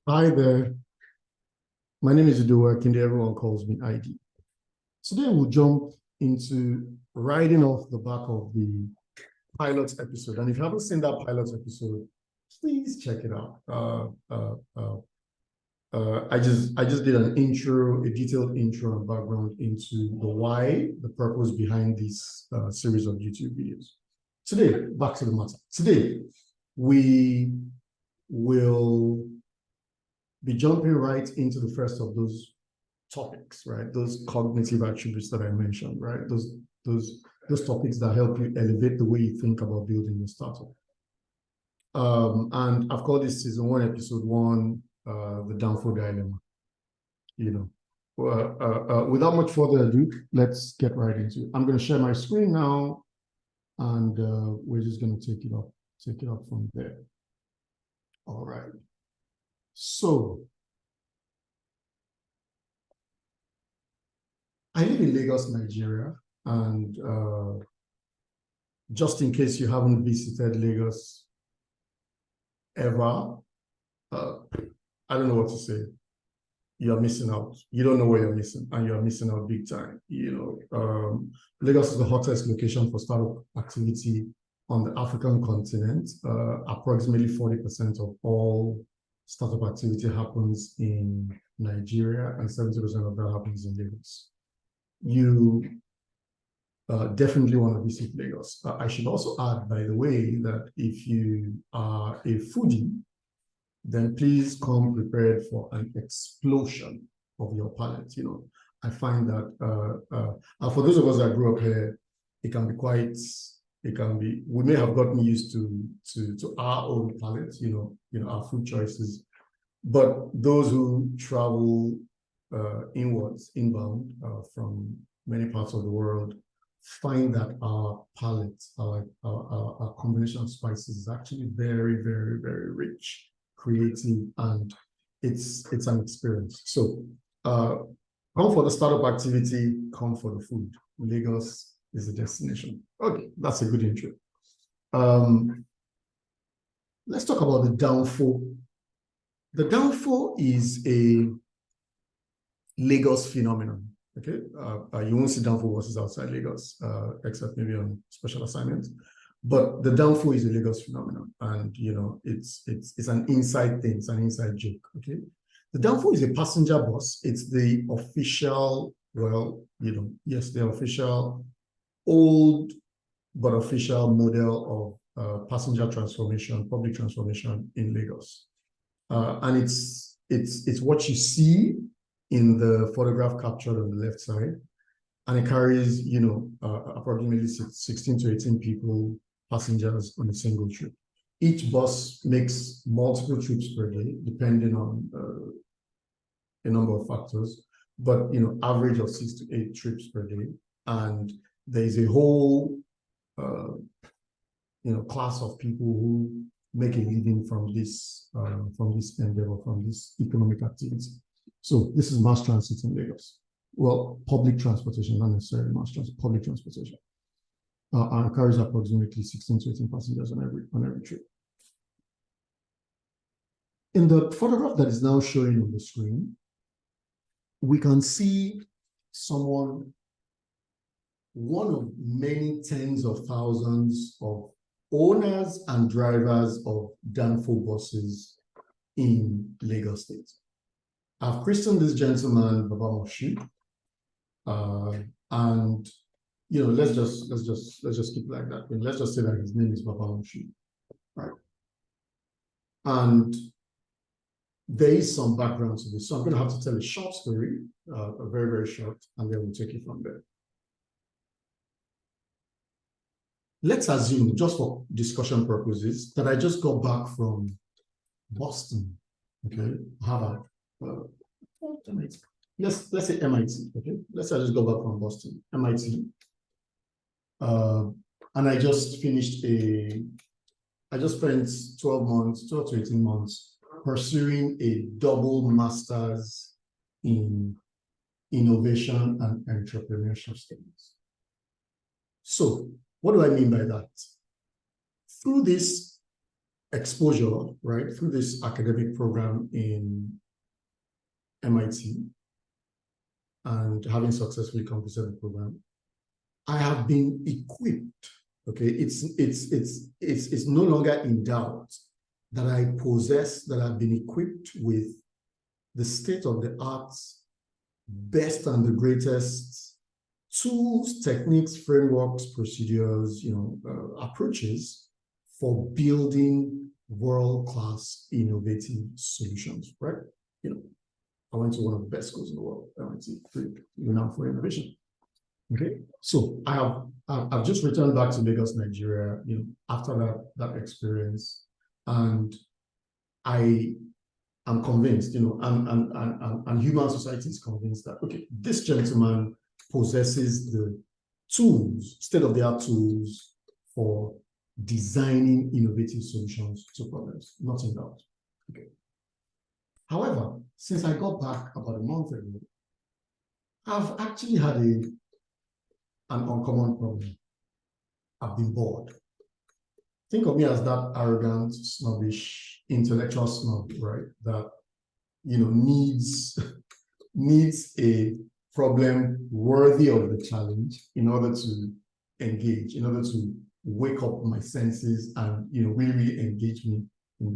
Hi there. My name is Ideate, and everyone calls me ID. Today we'll jump into riding off the back of the pilot episode. And if you haven't seen that pilot episode, please check it out. I just did an intro, a detailed intro and background into the why, the purpose behind this series of YouTube videos. Today, back to the matter. Today, we will be jumping right into the first of those topics, right? Those cognitive attributes that I mentioned, right? Those topics that help you elevate the way you think about building your startup. And I've called this season 1, episode 1, the Danfo dilemma. Without much further ado, let's get right into it. I'm going to share my screen now, and we're just going to take it up from there. All right. So I live in Lagos, Nigeria, and just in case you haven't visited Lagos ever, I don't know what to say. You're missing out. You don't know what you're missing, and you're missing out big time. Lagos is the hottest location for startup activity on the African continent. Approximately 40% of all startup activity happens in Nigeria, and 70% of that happens in Lagos. You definitely want to visit Lagos. I should also add, by the way, that if you are a foodie, then please come prepared for an explosion of your palate. I find that for those of us that grew up here, we may have gotten used to our own palate, our food choices. But those who travel inbound from many parts of the world, find that our palate, our combination of spices is actually very, very, very rich, creative, and it's an experience. So come for the startup activity, come for the food. Lagos is the destination. Okay, that's a good intro. Let's talk about the Danfo. The Danfo is a Lagos phenomenon. Okay, you won't see Danfo buses outside Lagos, except maybe on special assignments. But the Danfo is a Lagos phenomenon, and it's an inside thing, it's an inside joke. Okay, the Danfo is a passenger bus. It's the official, yes, the official, old but official model of passenger transformation, public transformation in Lagos, and it's what you see in the photograph captured on the left side, and it carries, approximately 16 to 18 people, passengers on a single trip. Each bus makes multiple trips per day, depending on a number of factors, but average of 6 to 8 trips per day. And there is a whole, class of people who make a living from this endeavor, from this economic activity. So this is mass transit in Lagos. Well, public transportation, not necessarily mass transit, public transportation. And carries approximately 16 to 18 passengers on every trip. In the photograph that is now showing on the screen, we can see one of many tens of thousands of owners and drivers of Danfo buses in Lagos State. I've christened this gentleman Baba Moshood, and let's just keep it like that. Let's just say that his name is Baba Moshood, right? And there is some background to this, so I'm going to have to tell a short story, a very, very short, and then we'll take it from there. Let's assume, just for discussion purposes, that I just got back from Boston, okay, Harvard. Let's say MIT, okay? Let's say I just got back from Boston, MIT. And I just spent 12 to 18 months pursuing a double master's in innovation and entrepreneurship studies. So what do I mean by that? Through this exposure, right, through this academic program in MIT and having successfully completed the program, I have been equipped. Okay, it's no longer in doubt that I possess, that I've been equipped with the state-of-the-art, best and the greatest tools, techniques, frameworks, procedures, approaches for building world-class innovative solutions, right? I went to one of the best schools in the world, MIT, renowned for innovation. Okay, so I've just returned back to Lagos, Nigeria, after that experience, and I am convinced, and human society is convinced that, okay, this gentleman possesses the tools, state-of-the-art tools for designing innovative solutions to problems, not in doubt. Okay. However, since I got back about a month ago, I've actually had an uncommon problem. I've been bored. Think of me as that arrogant, snobbish, intellectual snob, right? That needs a problem worthy of the challenge in order to engage, in order to wake up my senses and really, really engage me in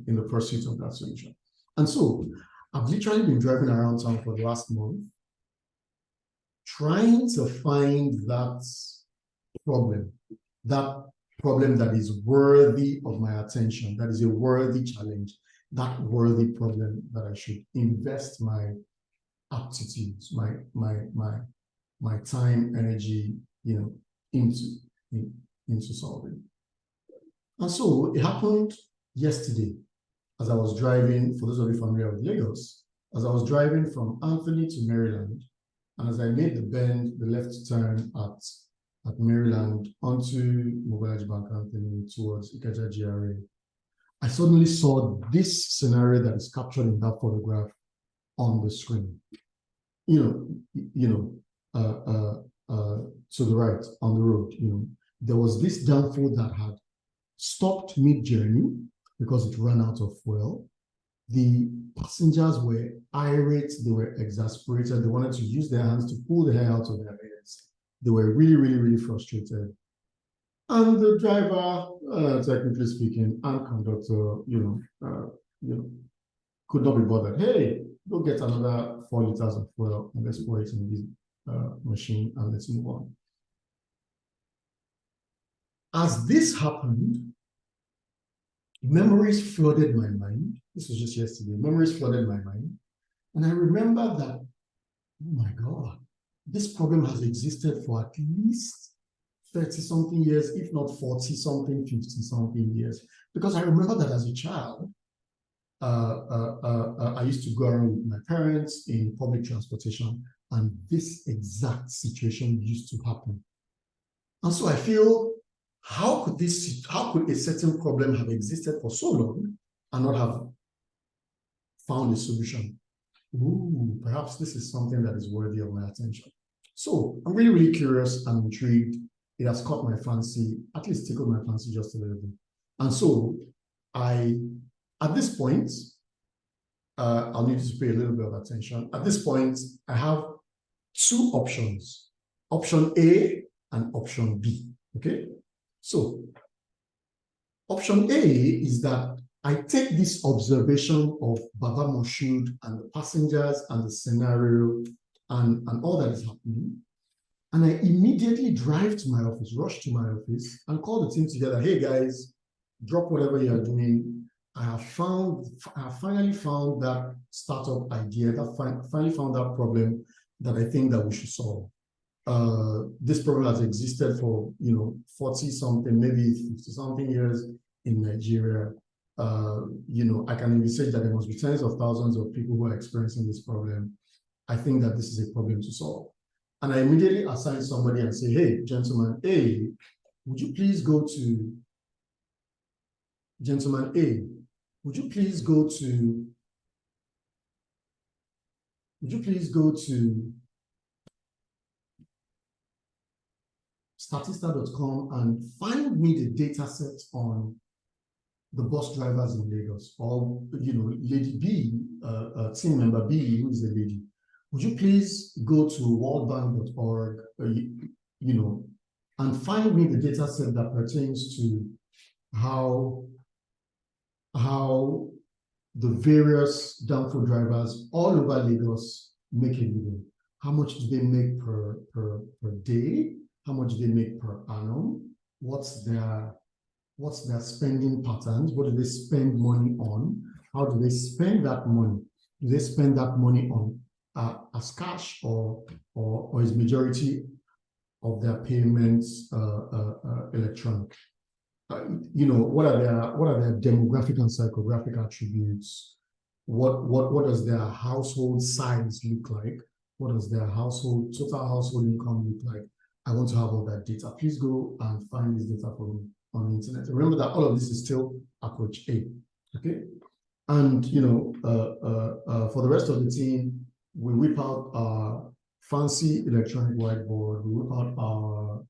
the pursuit of that solution. And so I've literally been driving around town for the last month, trying to find that problem that is worthy of my attention, that is a worthy challenge, that worthy problem that I should invest my aptitudes, my time, energy, into solving. And so it happened yesterday as I was driving, for those of you familiar with Lagos, as I was driving from Anthony to Maryland, and as I made the left turn at Maryland onto Mobile Bank Anthony towards Ikeja GRA, I suddenly saw this scenario that is captured in that photograph on the screen. To the right on the road, there was this Danfo that had stopped mid-journey because it ran out of fuel. The passengers were irate, they were exasperated, they wanted to use their hands to pull the hair out of their heads. They were really, really, really frustrated. And the driver, technically speaking, and conductor, could not be bothered. Hey, go get another 4 liters of fuel and let's pour it in the machine and let's move on. As this happened, memories flooded my mind. This was just yesterday. Memories flooded my mind. And I remember that, oh my God, this problem has existed for at least 30-something years, if not 40-something, 50-something years. Because I remember that as a child, I used to go around with my parents in public transportation, and this exact situation used to happen. And so I feel, how could a certain problem have existed for so long and not have found a solution? Ooh, perhaps this is something that is worthy of my attention. So I'm really, really curious and intrigued. It has caught my fancy, at least tickled my fancy just a little bit. And so at this point, I'll need to pay a little bit of attention. At this point, I have two options, option A and option B, okay? So option A is that I take this observation of Baba Moshood and the passengers and the scenario and all that is happening, and I immediately drive to my office, rush to my office, and call the team together. Hey guys, drop whatever you are doing. I have finally found that startup idea, finally found that problem that I think that we should solve. This problem has existed for 40-something, maybe 50-something years in Nigeria. I can envisage that there must be tens of thousands of people who are experiencing this problem. I think that this is a problem to solve. And I immediately assign somebody and say, hey, gentleman A, would you please go to gentleman A, would you please go to statista.com and find me the data set on the bus drivers in Lagos, or Lady B, team member B, who is the lady, would you please go to worldbank.org, and find me the data set that pertains to how the various Danfo drivers all over Lagos make a living. How much do they make per day? How much do they make per annum? What's their spending patterns? What do they spend money on? How do they spend that money? Do they spend that money on as cash, or is majority of their payments electronic? What are their demographic and psychographic attributes? What does their household size look like? What does their total household income look like? I want to have all that data. Please go and find this data for me on the internet. Remember that all of this is still approach A. Okay, and for the rest of the team, we whip out our fancy electronic whiteboard. We whip out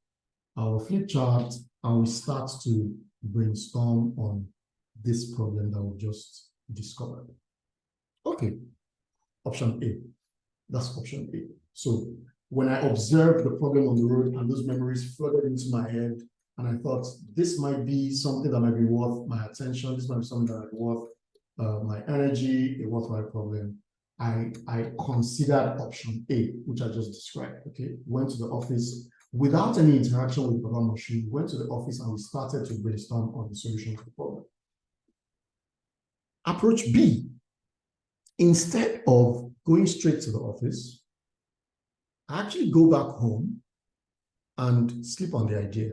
our flip chart, and we start to brainstorm on this problem that we've just discovered. Okay, option A. That's option A. So when I observed the problem on the road and those memories flooded into my head, and I thought this might be something that might be worth my attention, this might be something that might be worth my energy, a worthwhile problem, I considered option A, which I just described. Okay, went to the office without any interaction with Baba Moshood, went to the office and we started to brainstorm on the solution to the problem. Approach B, instead of going straight to the office, I actually go back home and sleep on the idea.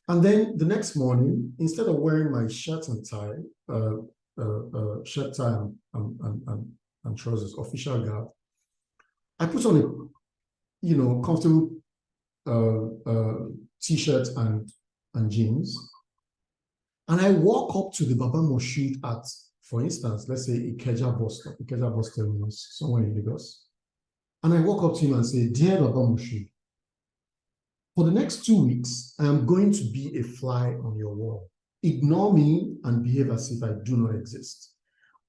And then the next morning, instead of wearing my shirt and tie, shirt tie and trousers, official garb, I put on a comfortable t-shirt and jeans, and I walk up to the Baba Moshood at, for instance, let's say Ikeja bus stop, Ikeja bus terminus, somewhere in Lagos, and I walk up to him and say, "Dear Baba Moshood, for the next 2 weeks, I am going to be a fly on your wall. Ignore me and behave as if I do not exist.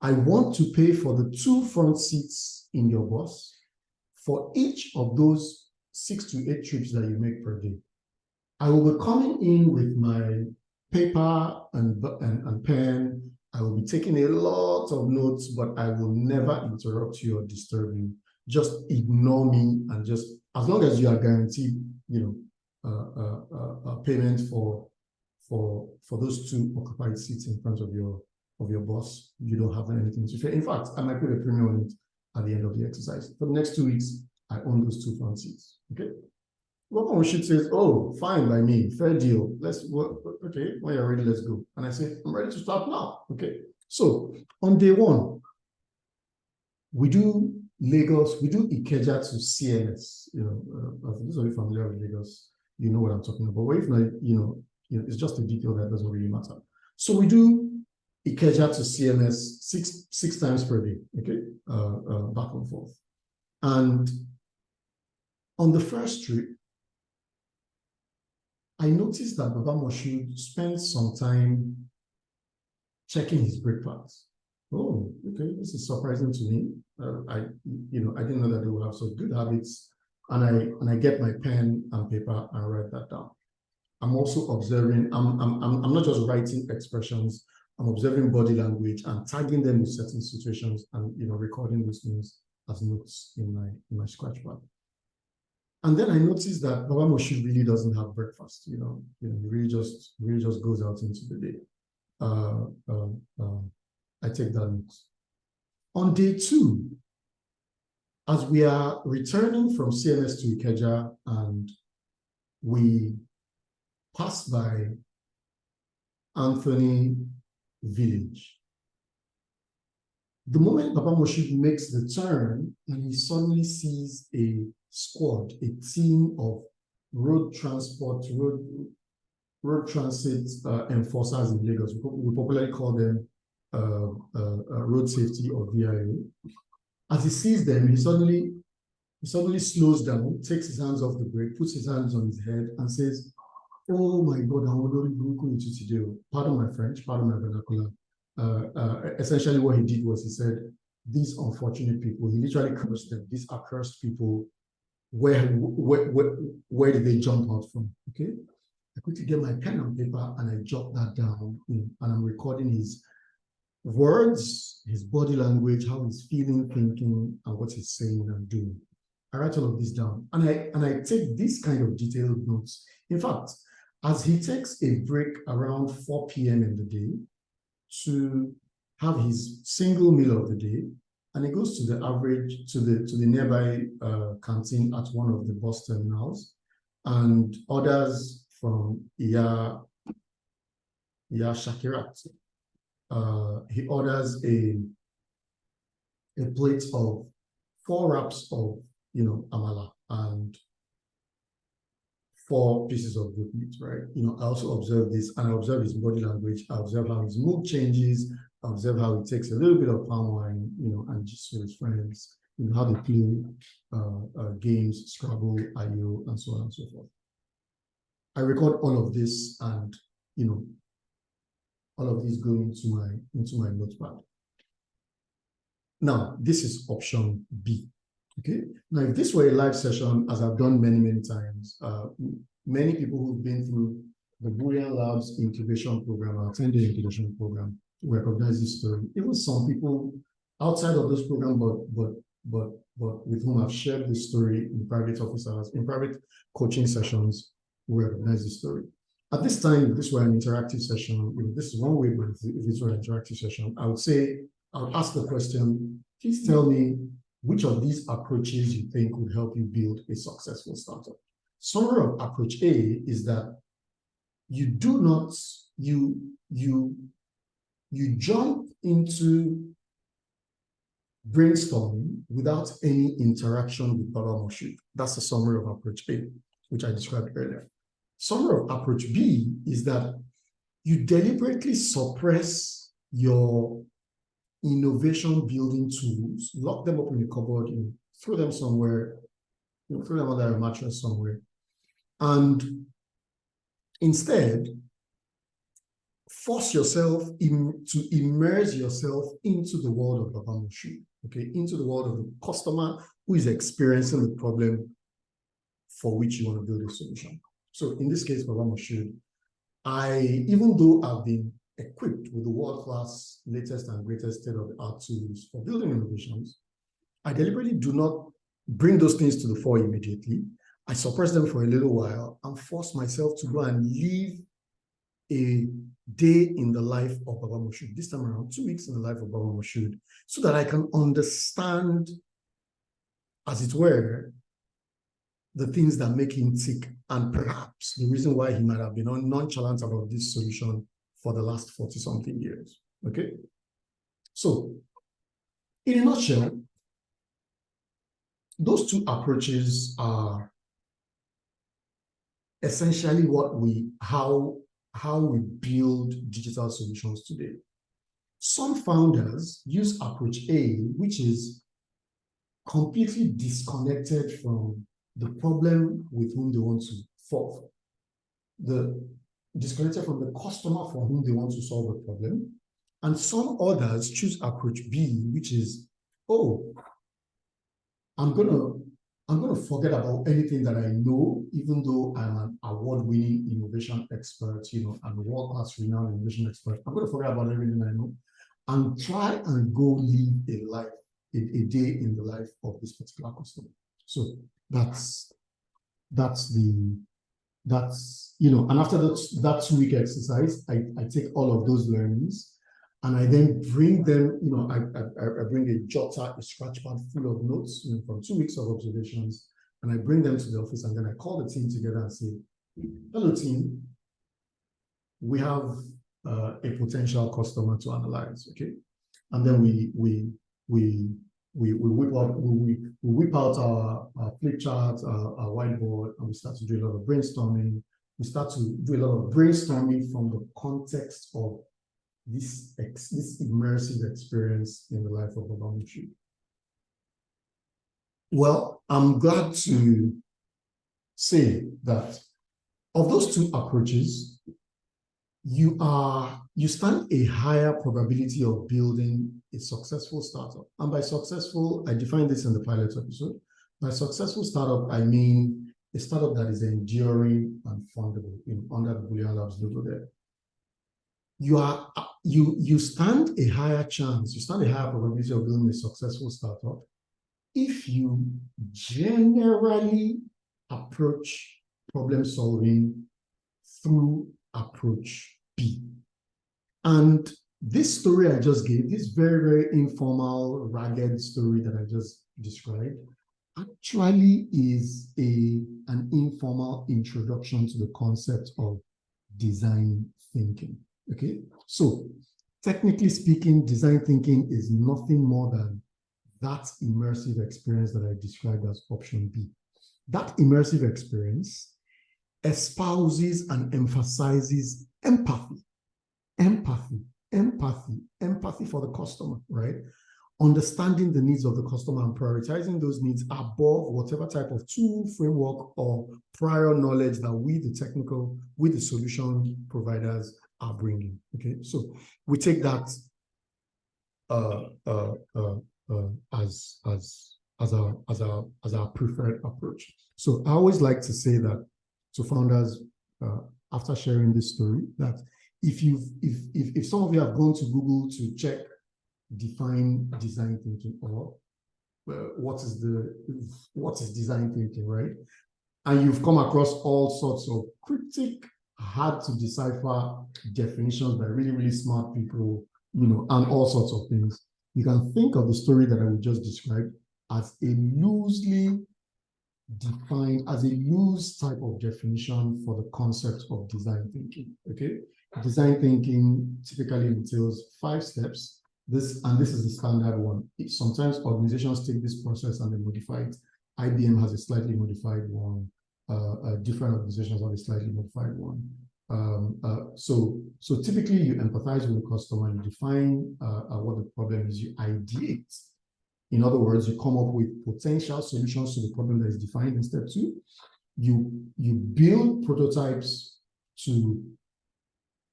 I want to pay for the 2 front seats in your bus for each of those 6 to 8 trips that you make per day. I will be coming in with my paper and pen. I will be taking a lot of notes, but I will never interrupt you or disturb you. Just ignore me, and just, as long as you are guaranteed, payment for those 2 occupied seats in front of your boss, you don't have anything to fear. In fact, I might put a premium on it at the end of the exercise. For the next 2 weeks, I own those 2 front seats." Okay. Baba Moshood says, "Oh, fine by me, fair deal. Let's work. Okay, when you're ready, let's go." And I say, "I'm ready to start now." Okay. So on day 1, we do Lagos, we do Ikeja to CNS. For those of you familiar with Lagos, you know what I'm talking about. But if not, it's just a detail that doesn't really matter. So we do Ikeja to CMS six times per day, okay, back and forth. And on the first trip, I noticed that Baba Moshood spent some time checking his brake pads. Oh, okay, this is surprising to me. I didn't know that they would have such good habits. And I get my pen and paper and write that down. I'm also observing. I'm not just writing expressions. I'm observing body language and tagging them with certain situations, and recording those things as notes in my scratch pad. And then I noticed that Baba Moshood really doesn't have breakfast. He really just goes out into the day. I take that note. On day 2, as we are returning from CMS to Ikeja, and we pass by Anthony Village, the moment Baba Moshood makes the turn, and he suddenly sees a squad, a team of road transit enforcers in Lagos. We popularly call them road safety or VIO. As he sees them, he suddenly slows down, takes his hands off the brake, puts his hands on his head, and says, Oh my God, pardon my French, pardon my vernacular. Essentially what he did was he said, these unfortunate people, he literally cursed them. These accursed people, where did they jump out from? Okay. I quickly get my pen and paper and I jot that down, and I'm recording his words, his body language, how he's feeling, thinking, and what he's saying and doing. I write all of this down, and I take this kind of detailed notes. In fact, as he takes a break around 4 p.m. in the day to have his single meal of the day, and he goes to the nearby canteen at one of the bus terminals and orders from Iya Shakirat. He orders a plate of 4 wraps of amala and 4 pieces of goat meat, right? I also observe this, and I observe his body language. I observe how his mood changes. I observe how he takes a little bit of palm wine, and just with his friends, how they play games, Scrabble, IO, and so on and so forth. I record all of this, and all of these go into my notepad. Now, this is option B. Okay. Now, if this were a live session, as I've done many, many times, many people who've been through the Boolean Labs incubation program, our 10-day incubation program, recognize this story. Even some people outside of this program, but with whom I've shared this story in private office, in private coaching sessions, will recognize this story. At this time, if this were an interactive session, this is one way, but if this were an interactive session, I would ask the question, please tell me which of these approaches you think would help you build a successful startup. Summary of approach A is that you do not, you jump into brainstorming without any interaction with Baba Moshood. That's the summary of approach A, which I described earlier. Summary of approach B is that you deliberately suppress your innovation building tools, lock them up in a cupboard, throw them somewhere, throw them under a mattress somewhere, and instead force yourself to immerse yourself into the world of Baba Moshood, okay, into the world of the customer who is experiencing the problem for which you want to build a solution. So in this case, Baba Moshood, even though I've been equipped with the world-class, latest and greatest state-of-the-art tools for building innovations, I deliberately do not bring those things to the fore immediately. I suppress them for a little while and force myself to go and live a day in the life of Baba Moshood, this time around 2 weeks in the life of Baba Moshood, so that I can understand, as it were, the things that make him tick, and perhaps the reason why he might have been nonchalant about this solution for the last 40-something years, okay? So, in a nutshell, those two approaches are essentially how we build digital solutions today. Some founders use approach A, which is completely disconnected from the problem with whom they want to solve, disconnected from the customer for whom they want to solve a problem. And some others choose approach B, which is, oh, I'm gonna forget about anything that I know, even though I'm an award-winning innovation expert, I'm a world-class renowned innovation expert. I'm gonna forget about everything I know and try and go live a day in the life of this particular customer. So that's and after that 2-week exercise, I take all of those learnings and I then bring them, I bring a jotter, a scratch pad full of notes from 2 weeks of observations, and I bring them to the office, and then I call the team together and say, hello team, we have a potential customer to analyze, okay? And then we whip out our flip chart, our whiteboard, and we start to do a lot of brainstorming. We start to do a lot of brainstorming from the context of this immersive experience in the life of Baba Moshood. Well, I'm glad to say that of those two approaches, you stand a higher probability of building a successful startup. And by successful, I defined this in the pilot episode. By successful startup, I mean a startup that is enduring and fundable under the Boolean Labs logo there. You stand a higher chance, you stand a higher probability of building a successful startup if you generally approach problem solving through approach B. And this story I just gave, this very, very informal, ragged story that I just described, actually is an informal introduction to the concept of design thinking. Okay, so technically speaking, design thinking is nothing more than that immersive experience that I described as option B. That immersive experience espouses and emphasizes empathy for the customer, right? Understanding the needs of the customer and prioritizing those needs above whatever type of tool, framework, or prior knowledge that we, the solution providers, are bringing. Okay, so we take that as our preferred approach. So I always like to say that to founders, after sharing this story, that if some of you have gone to Google to check define design thinking, or what is design thinking, right? And you've come across all sorts of cryptic, hard to decipher definitions by really, really smart people, and all sorts of things. You can think of the story that I would just describe as a loosely defined, as a loose type of definition for the concept of design thinking. Okay, design thinking typically entails 5 steps. This is the standard one. Sometimes organizations take this process and they modify it. IBM has a slightly modified one. Different organizations have a slightly modified one. So typically you empathize with the customer, you define what the problem is, you ideate. In other words, you come up with potential solutions to the problem that is defined in step 2. You build prototypes to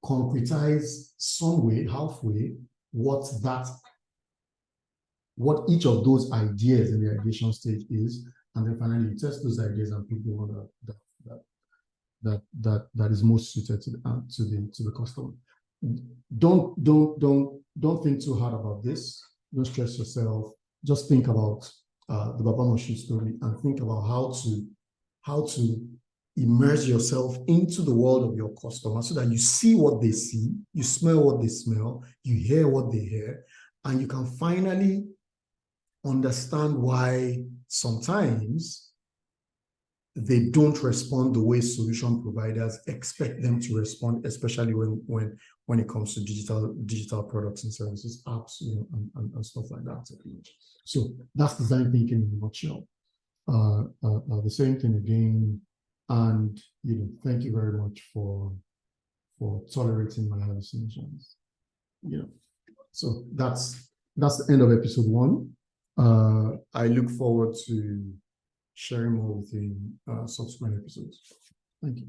concretize some way, halfway, what each of those ideas in the ideation stage is, and then finally you test those ideas and pick the one that is most suited to the customer. Don't think too hard about this. Don't stress yourself. Just think about the Baba Moshood story and think about how to immerse yourself into the world of your customer so that you see what they see, you smell what they smell, you hear what they hear, and you can finally understand why sometimes they don't respond the way solution providers expect them to respond, especially when it comes to digital products and services, apps, and stuff like that. So that's design thinking in a nutshell. The same thing again, and thank you very much for tolerating my hallucinations. So that's the end of episode 1. I look forward to sharing more with you in subsequent episodes. Thank you.